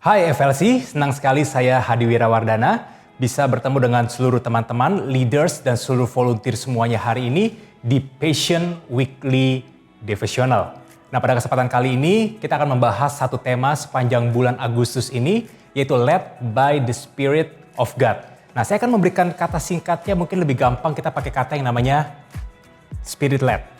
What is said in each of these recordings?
Hai FLC, senang sekali saya Hadi Wirawardana bisa bertemu dengan seluruh teman-teman, leaders, dan seluruh volunteer semuanya hari ini di Passion Weekly Devotional. Nah, pada kesempatan kali ini kita akan membahas satu tema sepanjang bulan Agustus ini, yaitu Led by the Spirit of God. Nah, saya akan memberikan kata singkatnya, mungkin lebih gampang kita pakai kata yang namanya Spirit Led.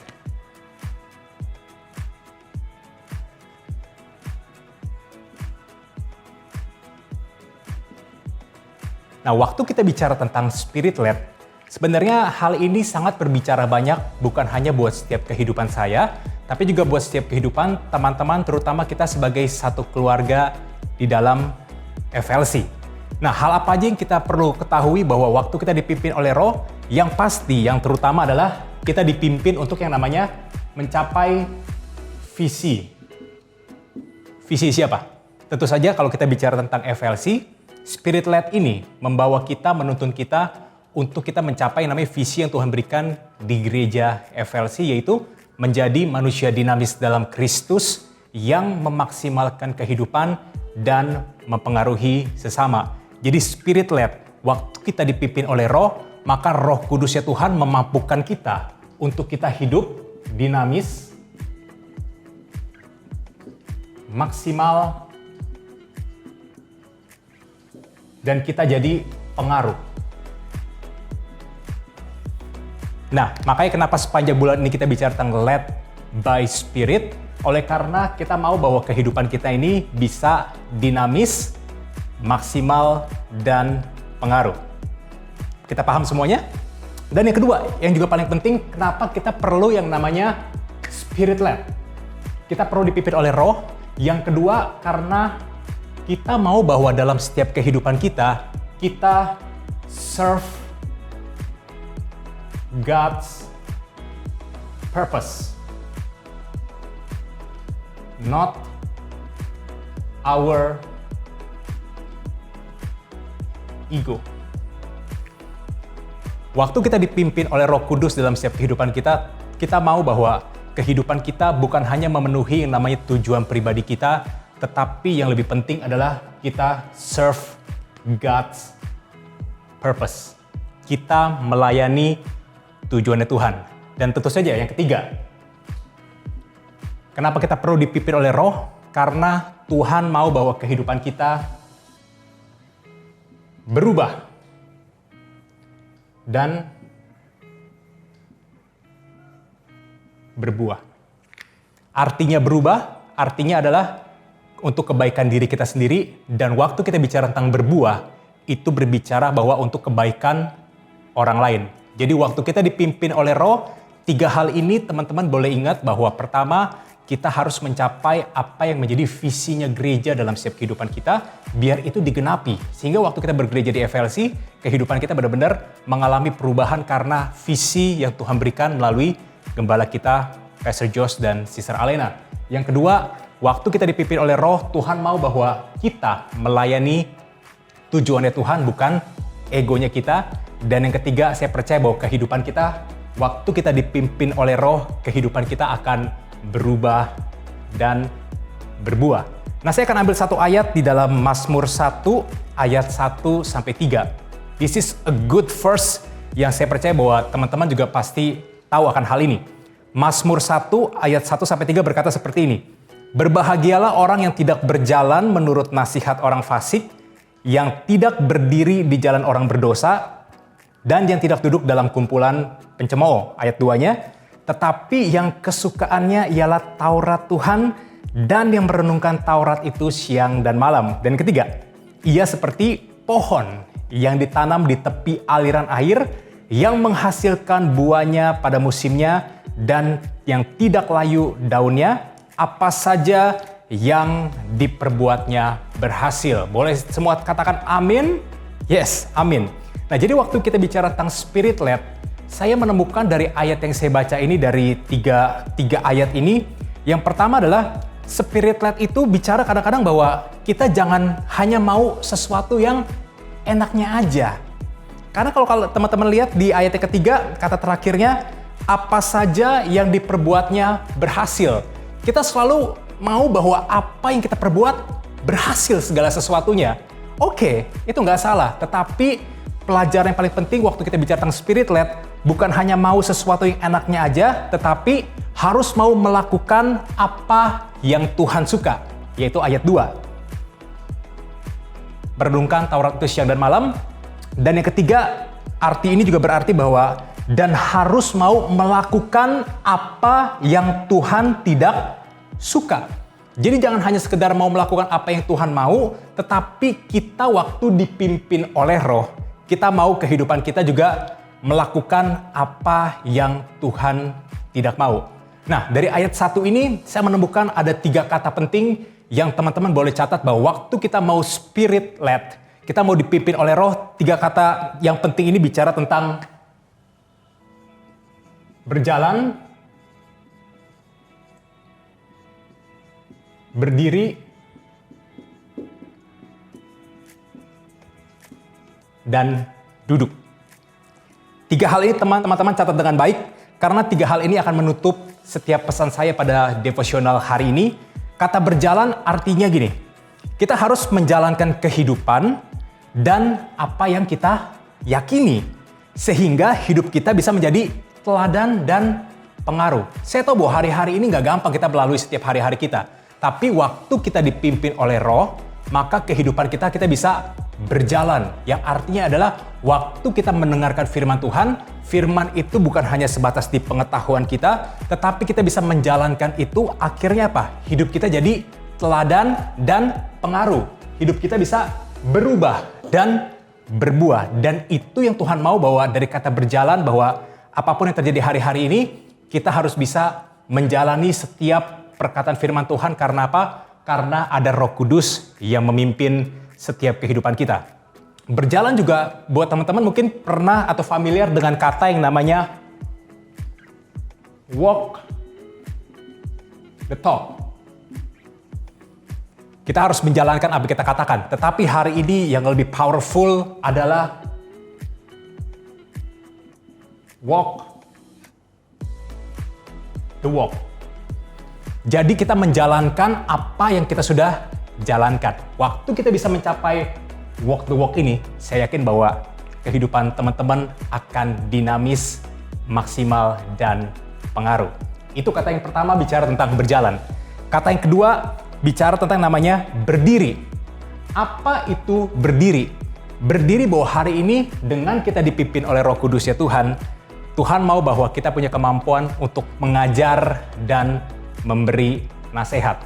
Nah, waktu kita bicara tentang spirit led, sebenarnya hal ini sangat berbicara banyak, bukan hanya buat setiap kehidupan saya, tapi juga buat setiap kehidupan teman-teman, terutama kita sebagai satu keluarga di dalam FLC. Nah, hal apa aja yang kita perlu ketahui bahwa waktu kita dipimpin oleh Roh, yang pasti, yang terutama adalah kita dipimpin untuk yang namanya mencapai visi. Visi siapa? Tentu saja kalau kita bicara tentang FLC, Spirit led ini membawa kita, menuntun kita untuk kita mencapai yang namanya visi yang Tuhan berikan di gereja FLC, yaitu menjadi manusia dinamis dalam Kristus yang memaksimalkan kehidupan dan mempengaruhi sesama. Jadi Spirit led, waktu kita dipimpin oleh Roh, maka Roh Kudusnya Tuhan memampukan kita untuk kita hidup dinamis, maksimal, dan kita jadi pengaruh. Nah, makanya kenapa sepanjang bulan ini kita bicara tentang led by spirit, oleh karena kita mau bahwa kehidupan kita ini bisa dinamis, maksimal, dan pengaruh. Kita paham semuanya? Dan yang kedua, yang juga paling penting, kenapa kita perlu yang namanya spirit led? Kita perlu dipimpin oleh Roh. Yang kedua, karena kita mau bahwa dalam setiap kehidupan kita, kita serve God's purpose, not our ego. Waktu kita dipimpin oleh Roh Kudus dalam setiap kehidupan kita, kita mau bahwa kehidupan kita bukan hanya memenuhi yang namanya tujuan pribadi kita, tetapi yang lebih penting adalah kita serve God's purpose. Kita melayani tujuannya Tuhan. Dan tentu saja yang ketiga, kenapa kita perlu dipimpin oleh Roh? Karena Tuhan mau bahwa kehidupan kita berubah dan berbuah. Artinya berubah, artinya adalah untuk kebaikan diri kita sendiri, dan waktu kita bicara tentang berbuah, itu berbicara bahwa untuk kebaikan orang lain. Jadi waktu kita dipimpin oleh Roh, tiga hal ini teman-teman boleh ingat bahwa pertama, kita harus mencapai apa yang menjadi visinya gereja dalam setiap kehidupan kita, biar itu digenapi. Sehingga waktu kita bergereja di FLC, kehidupan kita benar-benar mengalami perubahan karena visi yang Tuhan berikan melalui gembala kita, Pastor Josh dan Sister Alena. Yang kedua, waktu kita dipimpin oleh Roh, Tuhan mau bahwa kita melayani tujuannya Tuhan, bukan egonya kita. Dan yang ketiga, saya percaya bahwa kehidupan kita, waktu kita dipimpin oleh Roh, kehidupan kita akan berubah dan berbuah. Nah, saya akan ambil satu ayat di dalam Mazmur 1 ayat 1-3. This is a good verse yang saya percaya bahwa teman-teman juga pasti tahu akan hal ini. Mazmur 1 ayat 1-3 berkata seperti ini. Berbahagialah orang yang tidak berjalan menurut nasihat orang fasik, yang tidak berdiri di jalan orang berdosa, dan yang tidak duduk dalam kumpulan pencemooh. Ayat 2-nya, tetapi yang kesukaannya ialah Taurat Tuhan, dan yang merenungkan Taurat itu siang dan malam. Dan ketiga, ia seperti pohon yang ditanam di tepi aliran air, yang menghasilkan buahnya pada musimnya, dan yang tidak layu daunnya, apa saja yang diperbuatnya berhasil. Boleh semua katakan amin? Yes, amin. Nah, jadi waktu kita bicara tentang spirit led, saya menemukan dari ayat yang saya baca ini, dari tiga ayat ini. Yang pertama adalah spirit led itu bicara kadang-kadang bahwa kita jangan hanya mau sesuatu yang enaknya aja. Karena kalau teman-teman lihat di ayat yang ketiga, kata terakhirnya, apa saja yang diperbuatnya berhasil. Kita selalu mau bahwa apa yang kita perbuat berhasil segala sesuatunya. Oke, itu nggak salah. Tetapi pelajaran yang paling penting waktu kita bicara tentang spirit led, bukan hanya mau sesuatu yang enaknya aja, tetapi harus mau melakukan apa yang Tuhan suka, yaitu ayat 2. Merenungkan Taurat itu siang dan malam. Dan yang ketiga, arti ini juga berarti bahwa dan harus mau melakukan apa yang Tuhan tidak suka. Jadi jangan hanya sekedar mau melakukan apa yang Tuhan mau, tetapi kita waktu dipimpin oleh Roh, kita mau kehidupan kita juga melakukan apa yang Tuhan tidak mau. Nah, dari ayat 1 ini saya menemukan ada 3 kata penting yang teman-teman boleh catat bahwa waktu kita mau spirit led, kita mau dipimpin oleh Roh, 3 kata yang penting ini bicara tentang berjalan, berdiri, dan duduk. 3 hal ini teman-teman catat dengan baik, karena 3 hal ini akan menutup setiap pesan saya pada devosional hari ini. Kata berjalan artinya gini, kita harus menjalankan kehidupan dan apa yang kita yakini, sehingga hidup kita bisa menjadi teladan dan pengaruh. Saya tahu bahwa hari-hari ini nggak gampang kita melalui setiap hari-hari kita. Tapi waktu kita dipimpin oleh Roh, maka kehidupan kita bisa berjalan. Yang artinya adalah waktu kita mendengarkan firman Tuhan, firman itu bukan hanya sebatas di pengetahuan kita, tetapi kita bisa menjalankan itu, akhirnya apa? Hidup kita jadi teladan dan pengaruh. Hidup kita bisa berubah dan berbuah. Dan itu yang Tuhan mau, bahwa dari kata berjalan, bahwa apapun yang terjadi hari-hari ini, kita harus bisa menjalani setiap perkataan firman Tuhan. Karena apa? Karena ada Roh Kudus yang memimpin setiap kehidupan kita. Berjalan juga buat teman-teman mungkin pernah atau familiar dengan kata yang namanya walk the talk. Kita harus menjalankan apa yang kita katakan. Tetapi hari ini yang lebih powerful adalah walk the walk. Jadi kita menjalankan apa yang kita sudah jalankan. Waktu kita bisa mencapai walk the walk ini, saya yakin bahwa kehidupan teman-teman akan dinamis, maksimal, dan pengaruh. Itu kata yang pertama bicara tentang berjalan. Kata yang kedua bicara tentang namanya berdiri. Apa itu berdiri? Berdiri bahwa hari ini dengan kita dipimpin oleh Roh Kudus ya Tuhan, Tuhan mau bahwa kita punya kemampuan untuk mengajar dan memberi nasihat.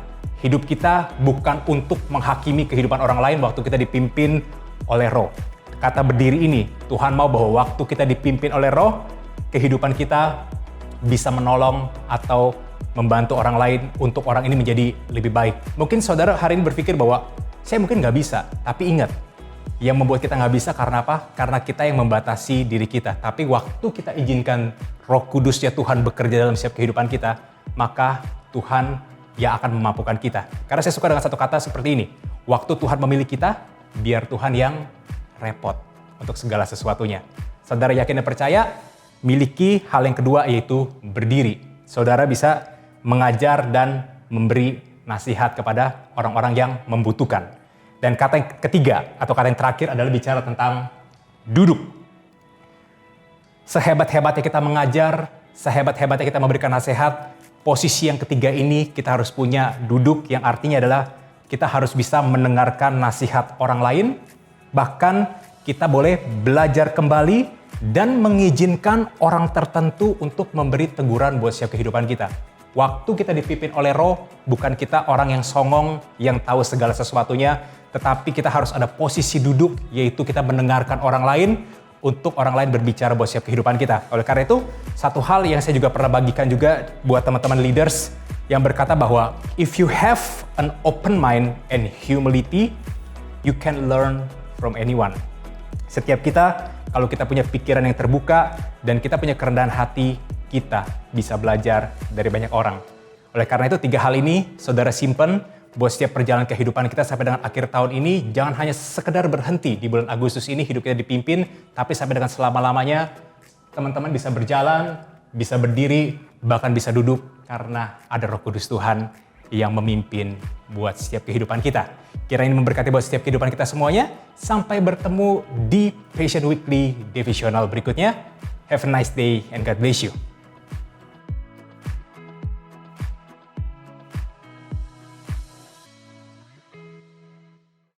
Hidup kita bukan untuk menghakimi kehidupan orang lain waktu kita dipimpin oleh Roh. Kata berdiri ini, Tuhan mau bahwa waktu kita dipimpin oleh Roh, kehidupan kita bisa menolong atau membantu orang lain untuk orang ini menjadi lebih baik. Mungkin saudara hari ini berpikir bahwa saya mungkin nggak bisa, tapi ingat, yang membuat kita nggak bisa karena apa? Karena kita yang membatasi diri kita. Tapi waktu kita izinkan Roh Kudus ya Tuhan bekerja dalam setiap kehidupan kita, maka Tuhan yang akan memampukan kita. Karena saya suka dengan satu kata seperti ini. Waktu Tuhan memilih kita, biar Tuhan yang repot untuk segala sesuatunya. Saudara yakin dan percaya, miliki hal yang kedua yaitu berdiri. Saudara bisa mengajar dan memberi nasihat kepada orang-orang yang membutuhkan. Dan kata yang ketiga atau kata yang terakhir adalah bicara tentang duduk. Sehebat-hebatnya kita mengajar, sehebat-hebatnya kita memberikan nasihat, posisi yang ketiga ini kita harus punya duduk, yang artinya adalah kita harus bisa mendengarkan nasihat orang lain, bahkan kita boleh belajar kembali dan mengizinkan orang tertentu untuk memberi teguran buat setiap kehidupan kita. Waktu kita dipimpin oleh Roh, bukan kita orang yang songong, yang tahu segala sesuatunya, tetapi kita harus ada posisi duduk, yaitu kita mendengarkan orang lain, untuk orang lain berbicara buat setiap kehidupan kita. Oleh karena itu, satu hal yang saya juga pernah bagikan juga buat teman-teman leaders yang berkata bahwa if you have an open mind and humility, you can learn from anyone. Setiap kita, kalau kita punya pikiran yang terbuka dan kita punya kerendahan hati, kita bisa belajar dari banyak orang. Oleh karena itu, 3 hal ini saudara simpen buat setiap perjalanan kehidupan kita sampai dengan akhir tahun ini. Jangan hanya sekedar berhenti di bulan Agustus ini hidup kita dipimpin, tapi sampai dengan selama-lamanya teman-teman bisa berjalan, bisa berdiri, bahkan bisa duduk karena ada Roh Kudus Tuhan yang memimpin buat setiap kehidupan kita. Kiranya ini memberkati buat setiap kehidupan kita semuanya. Sampai bertemu di Passion Weekly Devotional berikutnya. Have a nice day and God bless you.